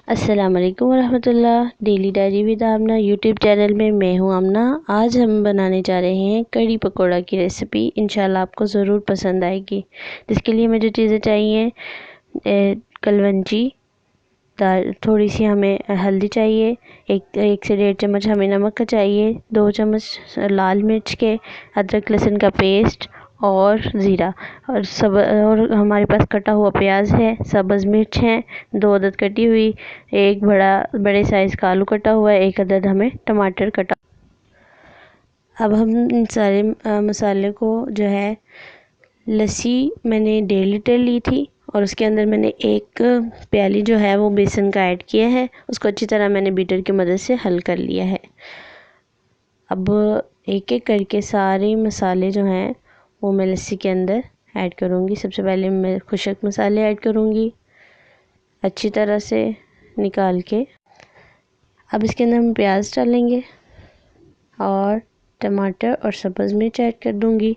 अस्सलाम वालेकुम वरहमतुल्लाह। Daily diary with Amna YouTube channel में मैं हूं आमना। आज हम बनाने जा रहे हैं कड़ी पकोड़ा की रेसिपी। इंशाल्लाह आपको ज़रूर पसंद आएगी। जिसके लिए मुझे चीज़ें चाहिए, कलवंजी दाल, थोड़ी सी हमें हल्दी चाहिए, एक से 1.5 चम्मच हमें नमक का चाहिए, 2 चम्मच लाल मिर्च के, अदरक लहसुन का पेस्ट और ज़ीरा और हमारे पास कटा हुआ प्याज है, सब्ज़ मिर्च है, 2 अदद कटी हुई, एक बड़े साइज़ का आलू कटा हुआ है, 1 अदद हमें टमाटर कटा। अब हम इन सारे मसाले को जो है, लस्सी मैंने 1.5 लीटर ली थी और उसके अंदर मैंने 1 प्याली जो है वो बेसन का ऐड किया है। उसको अच्छी तरह मैंने बीटर की मदद से हल कर लिया है। अब एक एक करके सारे मसाले जो हैं वो मैं लस्सी के अंदर ऐड करूँगी। सबसे पहले मैं खुशक मसाले ऐड करूँगी अच्छी तरह से निकाल के। अब इसके अंदर हम प्याज डालेंगे और टमाटर और सब्ज़ मिर्च ऐड कर दूँगी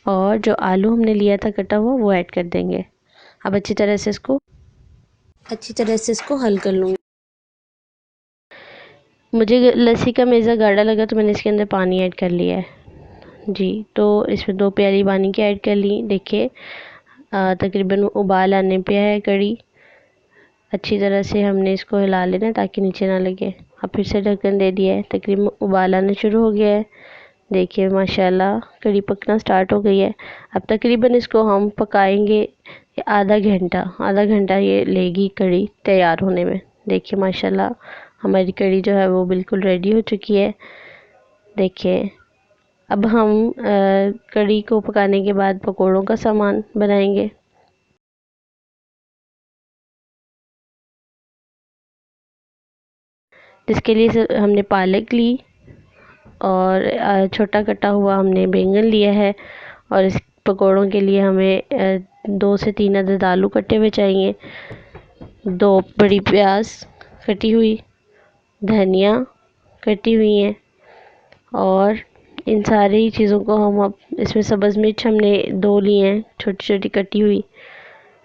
और जो आलू हमने लिया था कटा हुआ वो ऐड कर देंगे। अब अच्छी तरह से इसको हल कर लूँगी। मुझे लस्सी का मेज़ा गाढ़ा लगा तो मैंने इसके अंदर पानी ऐड कर लिया है जी। तो इसमें 2 प्याली पानी की ऐड कर ली। देखिए तकरीबन उबाल आने पे है कड़ी। अच्छी तरह से हमने इसको हिला लेना ताकि नीचे ना लगे। अब फिर से ढक्कन दे दिया है, तकरीबन उबाल आना शुरू हो गया है। देखिए माशाल्लाह कड़ी पकना स्टार्ट हो गई है। अब तकरीबन इसको हम पकाएंगे आधा घंटा ये लेगी कड़ी तैयार होने में। देखिए माशाल्लाह हमारी कड़ी जो है वो बिल्कुल रेडी हो चुकी है। देखिए अब हम कड़ी को पकाने के बाद पकोड़ों का सामान बनाएंगे। जिसके लिए हमने पालक ली और छोटा कटा हुआ हमने बैंगन लिया है और इस पकोड़ों के लिए हमें 2 से 3 अदद आलू कटे हुए चाहिए, 2 बड़ी प्याज कटी हुई, धनिया कटी हुई है और इन सारी चीज़ों को हम अब इसमें सब्ज़ मिर्च हमने 2 लिए हैं छोटी छोटी कटी हुई।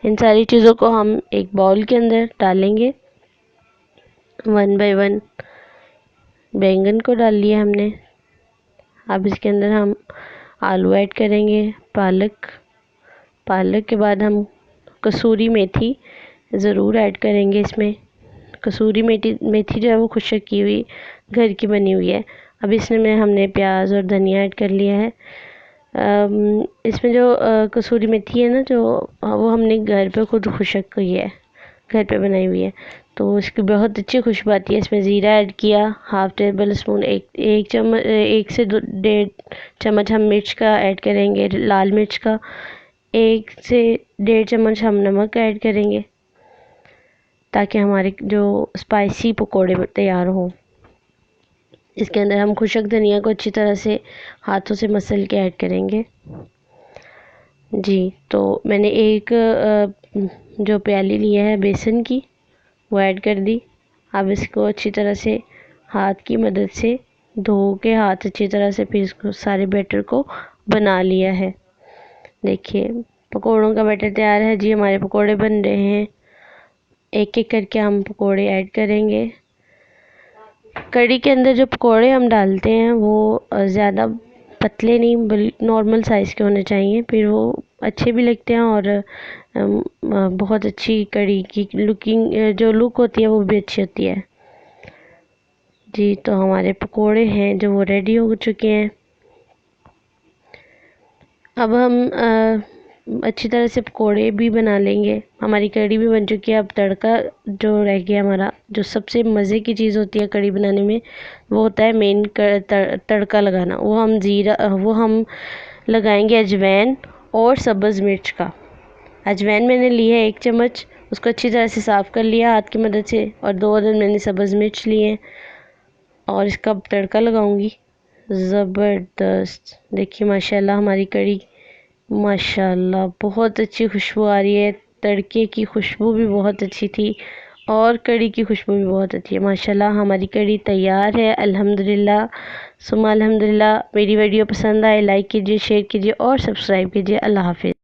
इन सारी चीज़ों को हम एक बाउल के अंदर डालेंगे। 1 बाय 1 बैंगन को डाल लिया हमने। अब इसके अंदर हम आलू ऐड करेंगे, पालक के बाद हम कसूरी मेथी ज़रूर ऐड करेंगे इसमें। कसूरी मेथी जो है वो खुशक की हुई घर की बनी हुई है। अब इसमें हमने प्याज और धनिया ऐड कर लिया है। इसमें जो कसूरी मेथी है ना, जो वो हमने घर पे खुद खुशक की है, घर पे बनाई हुई है, तो इसकी बहुत अच्छी खुशबू आती है। इसमें ज़ीरा ऐड किया, 1/2 टेबल स्पून, एक चम्मच, 1 से 1.5 चम्मच हम मिर्च का ऐड करेंगे, लाल मिर्च का। 1 से 1.5 चम्मच हम नमक ऐड करेंगे ताकि हमारे जो स्पाइसी पकोड़े तैयार हों। इसके अंदर हम खुशक धनिया को अच्छी तरह से हाथों से मसल के ऐड करेंगे जी। तो मैंने एक जो प्याली लिया है बेसन की वो ऐड कर दी। अब इसको अच्छी तरह से हाथ की मदद से धो के हाथ अच्छी तरह से फिर इसको सारे बैटर को बना लिया है। देखिए पकोड़ों का बैटर तैयार है जी। हमारे पकोड़े बन रहे हैं। एक एक करके हम पकोड़े ऐड करेंगे। कड़ी के अंदर जो पकोड़े हम डालते हैं वो ज़्यादा पतले नहीं, नॉर्मल साइज़ के होने चाहिए, फिर वो अच्छे भी लगते हैं और बहुत अच्छी कड़ी की जो लुक होती है वो भी अच्छी होती है जी। तो हमारे पकोड़े हैं जो वो रेडी हो चुके हैं। अब हम अच्छी तरह से पकोड़े भी बना लेंगे। हमारी कड़ी भी बन चुकी है। अब तड़का जो रह गया हमारा, जो सबसे मज़े की चीज़ होती है कड़ी बनाने में, वो होता है मेन तड़का लगाना। वो हम लगाएंगे अजवाइन और सब्ज़ मिर्च का। अजवाइन मैंने ली है 1 चम्मच, उसको अच्छी तरह से साफ़ कर लिया हाथ की मदद से, और 2 अदद मैंने सब्ज़ मिर्च लिए और इसका तड़का लगाऊंगी ज़बरदस्त। देखिए माशाल्लाह हमारी कड़ी माशाल्लाह बहुत अच्छी खुशबू आ रही है। तड़के की खुशबू भी बहुत अच्छी थी और कड़ी की खुशबू भी बहुत अच्छी है। माशाल्लाह हमारी कड़ी तैयार है अल्हम्दुलिल्लाह सुम्मा अल्हम्दुलिल्लाह। मेरी वीडियो पसंद आए लाइक कीजिए, शेयर कीजिए और सब्सक्राइब कीजिए। अल्लाह हाफ़िज़।